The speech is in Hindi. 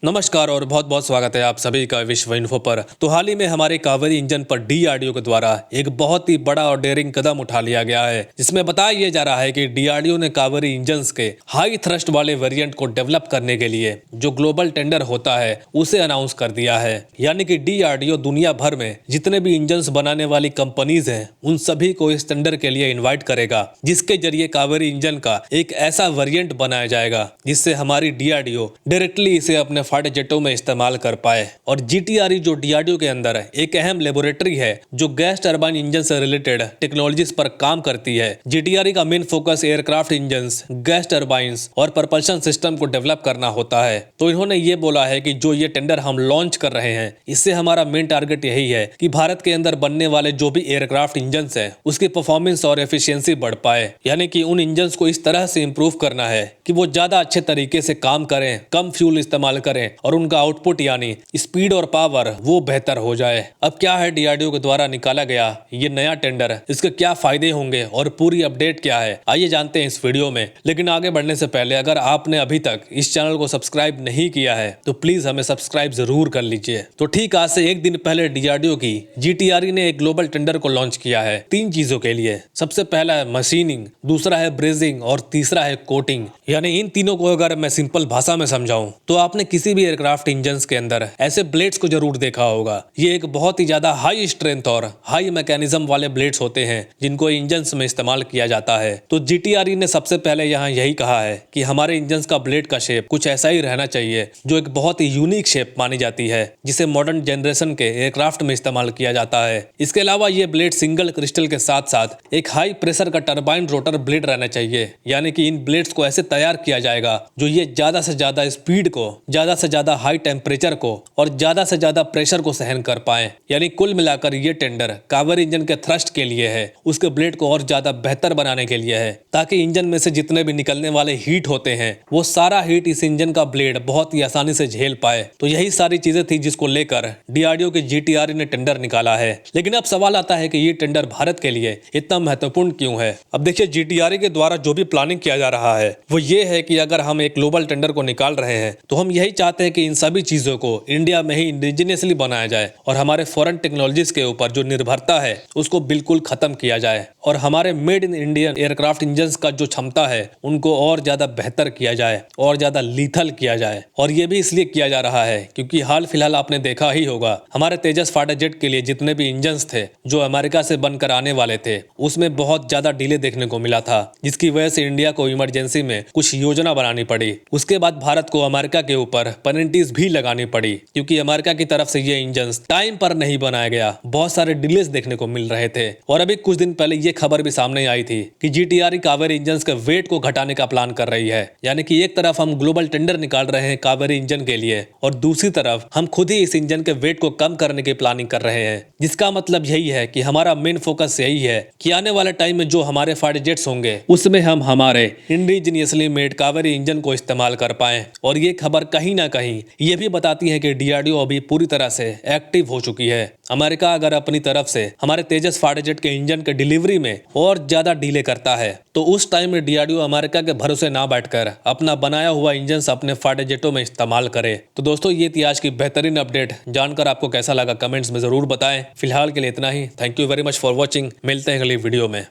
नमस्कार और बहुत बहुत स्वागत है आप सभी का विश्व इन्फो पर। तो हाल ही में हमारे कावेरी इंजन पर डीआरडीओ के द्वारा एक बहुत ही बड़ा और डेयरिंग कदम उठा लिया गया है, जिसमें बताया यह जा रहा है कि डीआरडीओ ने कावेरी इंजन्स के हाई थ्रस्ट वाले वेरिएंट को डेवलप करने के लिए जो ग्लोबल टेंडर होता है उसे अनाउंस कर दिया है। यानी कि डीआरडीओ दुनिया भर में जितने भी इंजन बनाने वाली कंपनीज है उन सभी को इस टेंडर के लिए इन्वाइट करेगा, जिसके जरिए कावेरी इंजन का एक ऐसा वेरिएंट बनाया जाएगा जिससे हमारी डीआरडीओ डायरेक्टली इसे अपने फाइटर जेटों में इस्तेमाल कर पाए। और जीटीआरई जो डीआरडीओ के अंदर एक अहम लेबोरेटरी है जो गैस टरबाइन इंजन से रिलेटेड टेक्नोलॉजीज पर काम करती है। जीटीआरई का main focus aircraft engines, gas turbines और प्रपल्शन सिस्टम को डेवलप करना होता है। तो इन्होंने ये बोला है कि जो ये टेंडर हम लॉन्च कर रहे हैं इससे हमारा मेन टारगेट यही है कि भारत के अंदर बनने वाले जो भी एयरक्राफ्ट इंजन्स है उसकी परफॉर्मेंस और एफिशिएंसी बढ़ पाए। यानी कि उन इंजन्स को इस तरह से इंप्रूव करना है कि वो ज्यादा अच्छे तरीके से काम करें, कम फ्यूल इस्तेमाल करें और उनका आउटपुट यानी स्पीड और पावर वो बेहतर हो जाए। अब क्या है डीआरडीओ के द्वारा निकाला गया ये नया टेंडर, इसके क्या फायदे होंगे और पूरी अपडेट क्या है, आइए जानते हैं इस वीडियो में। लेकिन आगे बढ़ने से पहले अगर आपने अभी तक इस चैनल को सब्सक्राइब नहीं किया है तो प्लीज हमें सब्सक्राइब जरूर कर लीजिए। तो ठीक आज से एक दिन पहले डीआरडीओ की जीटीआरई ने एक ग्लोबल टेंडर को लॉन्च किया है 3 चीजों के लिए। सबसे पहला है मशीनिंग, दूसरा है ब्रेजिंग और तीसरा है कोटिंग। यानी इन तीनों को अगर मैं सिंपल भाषा में समझाऊं तो आपने किसी भी एयरक्राफ्ट इंजन्स के अंदर ऐसे ब्लेड्स को जरूर देखा होगा। ये एक बहुत ही ज्यादा हाई स्ट्रेंथ और हाई मैकेनिज्म वाले ब्लेड्स होते हैं जिनको इंजन्स में इस्तेमाल किया जाता है। तो जीटीआरई ने सबसे पहले यहाँ यही कहा है कि हमारे इंजन्स का ब्लेड का शेप कुछ ऐसा ही रहना चाहिए जो एक बहुत ही यूनिक शेप मानी जाती है, जिसे मॉडर्न जनरेशन के एयरक्राफ्ट में इस्तेमाल किया जाता है। इसके अलावा ये ब्लेड सिंगल क्रिस्टल के साथ साथ एक हाई प्रेशर का टरबाइन रोटर ब्लेड रहना चाहिए। यानी कि इन ब्लेड्स को ऐसे तैयार किया जाएगा जो ये ज्यादा से ज्यादा स्पीड को, ज्यादा से ज्यादा हाई टेम्परेचर को और ज्यादा से ज्यादा प्रेशर को सहन कर पाए। यानी कुल मिलाकर ये टेंडर कावेरी इंजन के थ्रस्ट के लिए है, उसके ब्लेड को और ज्यादा बेहतर बनाने के लिए है, ताकि इंजन में से जितने भी निकलने वाले हीट होते हैं वो सारा हीट इस इंजन का ब्लेड बहुत ही आसानी से झेल पाए। तो यही सारी चीजें थी जिसको लेकर डीआरडीओ की जीटीआरई ने टेंडर निकाला है। लेकिन अब सवाल आता है कि ये टेंडर भारत के लिए इतना महत्वपूर्ण क्यों है। अब देखिए, जीटीआरई के द्वारा जो भी प्लानिंग किया जा रहा है वो ये है कि अगर हम एक ग्लोबल टेंडर को निकाल रहे हैं तो हम यही चाहते हैं कि इन सभी चीजों को इंडिया में ही इंडिजिनियसली बनाया जाए और हमारे फॉरेन टेक्नोलॉजीज के ऊपर जो निर्भरता है उसको बिल्कुल खत्म किया जाए और हमारे made in Indian aircraft engines का जो क्षमता है उनको और ज्यादा बेहतर किया जाए और ज्यादा लीथल किया जाए। और ये भी इसलिए किया जा रहा है क्योंकि हाल फिलहाल आपने देखा ही होगा हमारे तेजस फाइटर जेट के लिए जितने भी इंजन्स थे जो अमेरिका से बनकर आने वाले थे उसमें बहुत ज्यादा डिले देखने को मिला था, जिसकी वजह से इंडिया को इमरजेंसी में कुछ योजना बनानी पड़ी। उसके बाद भारत को अमेरिका के ऊपर पेनल्टीज भी लगानी पड़ी क्योंकि अमेरिका की तरफ से ये इंजन्स टाइम पर नहीं बनाया गया, बहुत सारे डिलेस देखने को मिल रहे थे। और अभी कुछ दिन पहले ये खबर भी सामने आई थी कि जीटीआरई कावेरी इंजन्स के वेट को घटाने का प्लान कर रही है। यानी कि एक तरफ हम ग्लोबल टेंडर निकाल रहे हैं कावेरी इंजन के लिए और दूसरी तरफ हम खुद ही इस इंजन के वेट को कम करने की प्लानिंग कर रहे हैं, जिसका मतलब यही है कि हमारा मेन फोकस यही है कि आने वाले टाइम में जो हमारे फाइटर जेट्स होंगे उसमें हम हमारे इंडिजिनियसली मेड कावेरी इंजन को इस्तेमाल कर पाए। और ये खबर कहीं ना कहीं ये भी बताती है कि डीआरडीओ अभी पूरी तरह से एक्टिव हो चुकी है। अमेरिका अगर अपनी तरफ से हमारे तेजस फाइटर जेट के इंजन के डिलीवरी में और ज्यादा डिले करता है तो उस टाइम में डीआरडीओ अमेरिका के भरोसे ना बैठकर अपना बनाया हुआ इंजन अपने फाइटर जेटों में इस्तेमाल करे। तो दोस्तों, ये थी आज की बेहतरीन अपडेट। जानकर आपको कैसा लगा कमेंट्स में जरूर बताएं। फिलहाल के लिए इतना ही। Thank you very much for watching. मिलते हैं अगली वीडियो में।